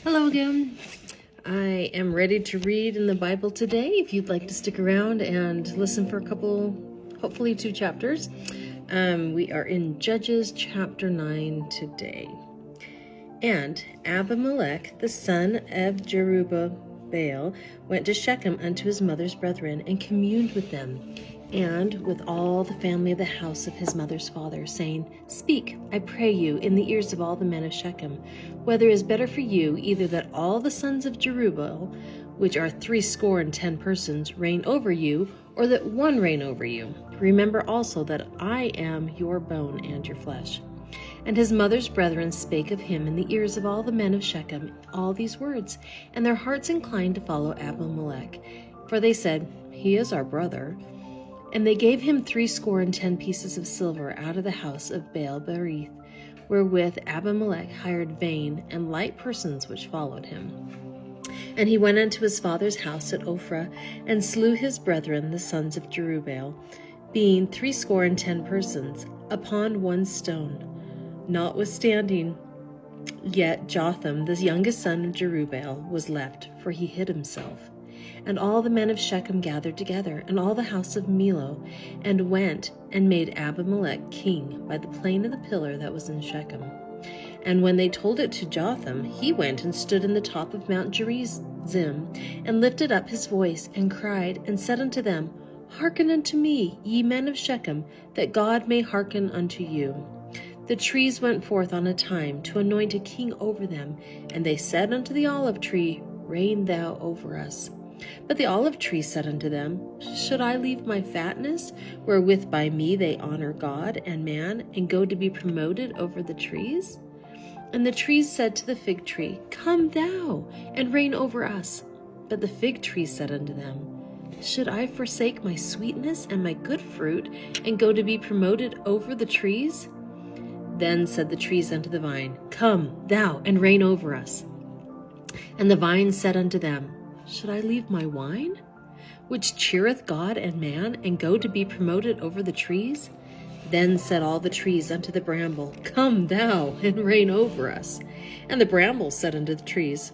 Hello again. I am ready to read in the Bible today. If you'd like to stick around and listen for a couple, hopefully 2 chapters. We are in Judges chapter 9 today. And Abimelech, the son of Jerubbaal, went to Shechem unto his mother's brethren, and communed with them, and with all the family of the house of his mother's father, saying, Speak, I pray you, in the ears of all the men of Shechem, whether it is better for you, either that all the sons of Jerubbaal, which are 70 persons, reign over you, or that one reign over you. Remember also that I am your bone and your flesh. And his mother's brethren spake of him in the ears of all the men of Shechem all these words, and their hearts inclined to follow Abimelech. For they said, He is our brother. And they gave him 70 pieces of silver out of the house of Baal-berith, wherewith Abimelech hired vain and light persons which followed him. And he went unto his father's house at Ophrah, and slew his brethren the sons of Jerubbaal, being 70 persons, upon one stone. Notwithstanding, yet Jotham, the youngest son of Jerubbaal, was left, for he hid himself. And all the men of Shechem gathered together, and all the house of Millo, and went and made Abimelech king by the plain of the pillar that was in Shechem. And when they told it to Jotham, he went and stood in the top of Mount Gerizim, and lifted up his voice, and cried, and said unto them, Hearken unto me, ye men of Shechem, that God may hearken unto you. The trees went forth on a time to anoint a king over them, and they said unto the olive tree, Reign thou over us. But the olive tree said unto them, Should I leave my fatness, wherewith by me they honor God and man, and go to be promoted over the trees? And the trees said to the fig tree, Come thou, and reign over us. But the fig tree said unto them, Should I forsake my sweetness and my good fruit, and go to be promoted over the trees? Then said the trees unto the vine, Come thou, and reign over us. And the vine said unto them, Should I leave my wine, which cheereth God and man, and go to be promoted over the trees? Then said all the trees unto the bramble, Come thou, and reign over us. And the bramble said unto the trees,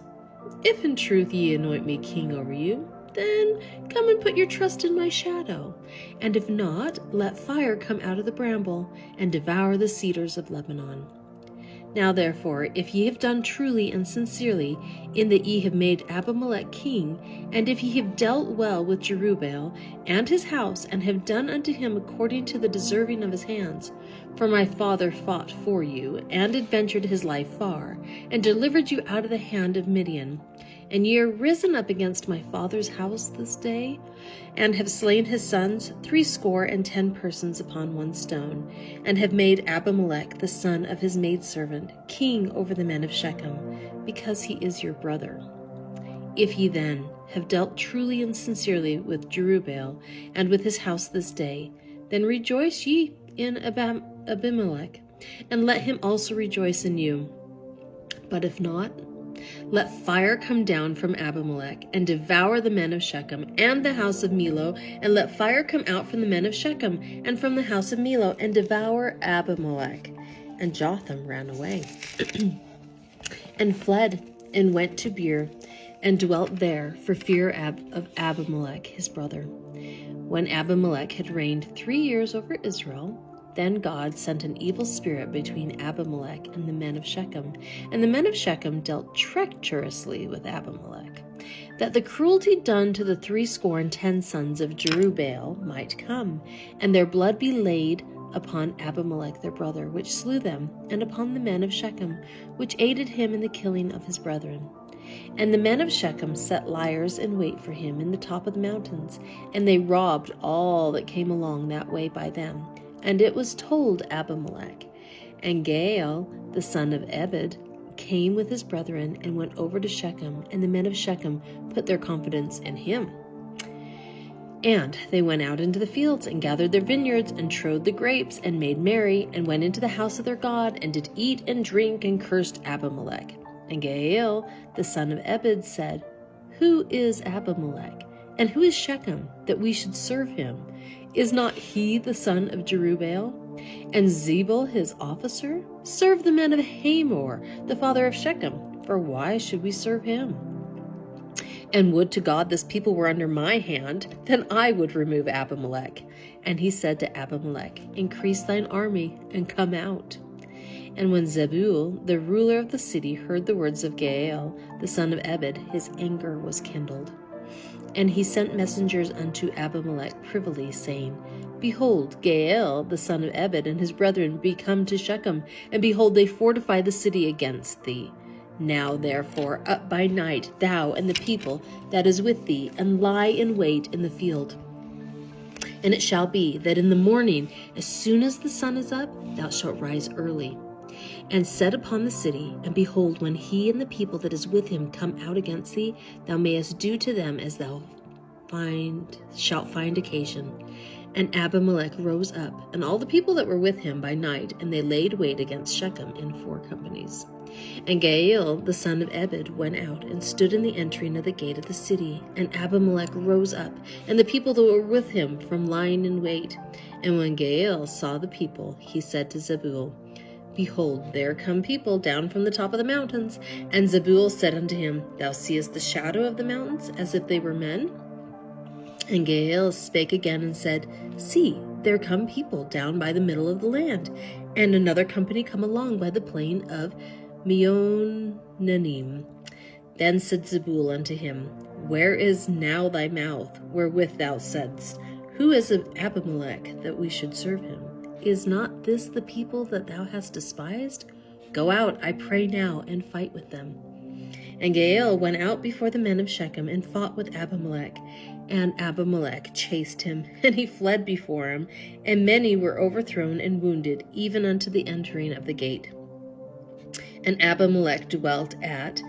If in truth ye anoint me king over you, then come and put your trust in my shadow. And if not, let fire come out of the bramble, and devour the cedars of Lebanon. Now therefore, if ye have done truly and sincerely, in that ye have made Abimelech king, and if ye have dealt well with Jerubbaal and his house, and have done unto him according to the deserving of his hands, for my father fought for you, and adventured his life far, and delivered you out of the hand of Midian, and ye are risen up against my father's house this day, and have slain his sons 70 persons upon one stone, and have made Abimelech the son of his maidservant king over the men of Shechem, because he is your brother. If ye then have dealt truly and sincerely with Jerubbaal and with his house this day, then rejoice ye in Abimelech, and let him also rejoice in you. But if not, let fire come down from Abimelech, and devour the men of Shechem and the house of Millo, and let fire come out from the men of Shechem and from the house of Millo, and devour Abimelech. And Jotham ran away, and fled, and went to Beer, and dwelt there for fear of Abimelech his brother. When Abimelech had reigned 3 years over Israel, then God sent an evil spirit between Abimelech and the men of Shechem, and the men of Shechem dealt treacherously with Abimelech, that the cruelty done to the 70 sons of Jerubbaal might come, and their blood be laid upon Abimelech their brother, which slew them, and upon the men of Shechem, which aided him in the killing of his brethren. And the men of Shechem set liers in wait for him in the top of the mountains, and they robbed all that came along that way by them. And it was told Abimelech. And Gaal, the son of Ebed, came with his brethren, and went over to Shechem, and the men of Shechem put their confidence in him. And they went out into the fields, and gathered their vineyards, and trode the grapes, and made merry, and went into the house of their God, and did eat and drink, and cursed Abimelech. And Gaal, the son of Ebed, said, Who is Abimelech, and who is Shechem, that we should serve him? Is not he the son of Jerubbaal? And Zebul his officer? Serve the men of Hamor, the father of Shechem. for why should we serve him? And would to God this people were under my hand, then I would remove Abimelech. And he said to Abimelech, increase thine army, and come out. And when Zebul, the ruler of the city, heard the words of Gaal, the son of Ebed, his anger was kindled. And he sent messengers unto Abimelech privily, saying, behold, Gaal, the son of Ebed, and his brethren be come to Shechem, and behold, they fortify the city against thee. Now therefore up by night, thou and the people that is with thee, and lie in wait in the field. And it shall be that in the morning, as soon as the sun is up, thou shalt rise early, and set upon the city, and behold, when he and the people that is with him come out against thee, thou mayest do to them as thou shalt find occasion. And Abimelech rose up, and all the people that were with him by night, and they laid wait against Shechem in 4 companies. And Gaal, the son of Ebed, went out and stood in the entering of the gate of the city. And Abimelech rose up, and the people that were with him from lying in wait. And when Gaal saw the people, he said to Zebul, behold, there come people down from the top of the mountains. And Zebul said unto him, thou seest the shadow of the mountains, as if they were men? And Gaal spake again and said, see, there come people down by the middle of the land, and another company come along by the plain of Meonanim. Then said Zebul unto him, where is now thy mouth, wherewith thou saidst, who is Abimelech, that we should serve him? Is not this the people that thou hast despised? Go out, I pray now, and fight with them. And Gaal went out before the men of Shechem, and fought with Abimelech. And Abimelech chased him, and he fled before him, and many were overthrown and wounded, even unto the entering of the gate. And Abimelech dwelt at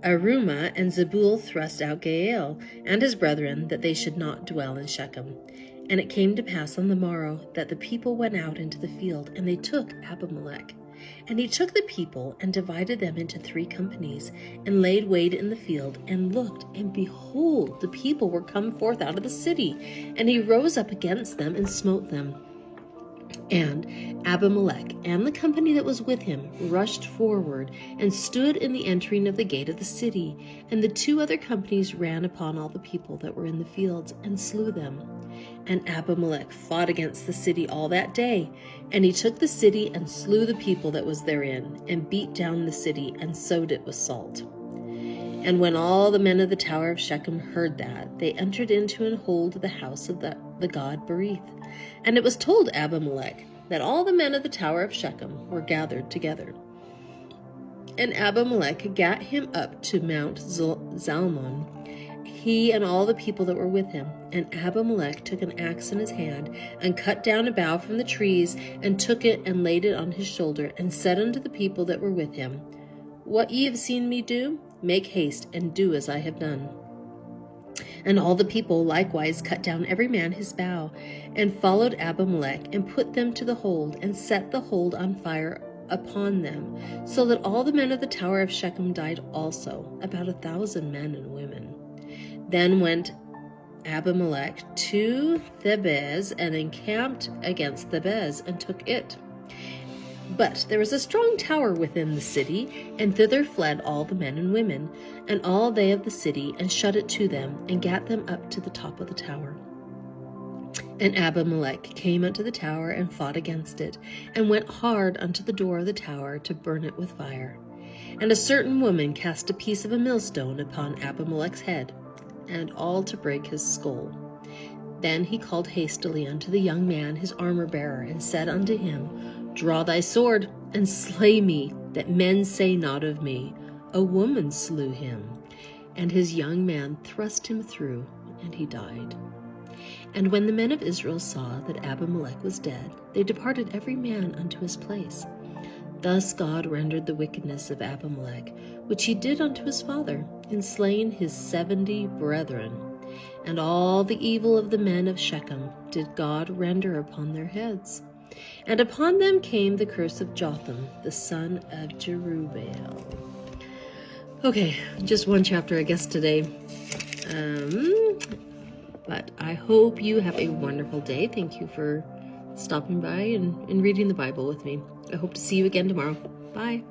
Arumah, and Zebul thrust out Gaal and his brethren, that they should not dwell in Shechem. And it came to pass on the morrow that the people went out into the field, and they took Abimelech. And he took the people, and divided them into 3 companies, and laid wait in the field, and looked, and behold, the people were come forth out of the city. And he rose up against them, and smote them. And Abimelech and the company that was with him rushed forward, and stood in the entering of the gate of the city. And the 2 other companies ran upon all the people that were in the fields, and slew them. And Abimelech fought against the city all that day. And he took the city, and slew the people that was therein, and beat down the city, and sowed it with salt. And when all the men of the tower of Shechem heard that, they entered into and hold the house of the god Berith. And it was told Abimelech that all the men of the tower of Shechem were gathered together. And Abimelech gat him up to Mount Zalmon, he and all the people that were with him. And Abimelech took an axe in his hand, and cut down a bough from the trees, and took it, and laid it on his shoulder, and said unto the people that were with him, what ye have seen me do, make haste, and do as I have done. And all the people likewise cut down every man his bough, and followed Abimelech, and put them to the hold, and set the hold on fire upon them, so that all the men of the tower of Shechem died also, about 1,000 men and women. Then went Abimelech to Thebez, and encamped against Thebez, and took it. But there was a strong tower within the city, and thither fled all the men and women, and all they of the city, and shut it to them, and gat them up to the top of the tower. And Abimelech came unto the tower, and fought against it, and went hard unto the door of the tower, to burn it with fire. And a certain woman cast a piece of a millstone upon Abimelech's head, and all to break his skull. Then he called hastily unto the young man his armor-bearer, and said unto him, draw thy sword, and slay me, that men say not of me, a woman slew him. And his young man thrust him through, and he died. And when the men of Israel saw that Abimelech was dead, they departed every man unto his place. Thus God rendered the wickedness of Abimelech, which he did unto his father, in slaying his 70 brethren. And all the evil of the men of Shechem did God render upon their heads. And upon them came the curse of Jotham, the son of Jerubbaal. Okay, just one chapter, I guess, today. But I hope you have a wonderful day. Thank you for stopping by and reading the Bible with me. I hope to see you again tomorrow. Bye.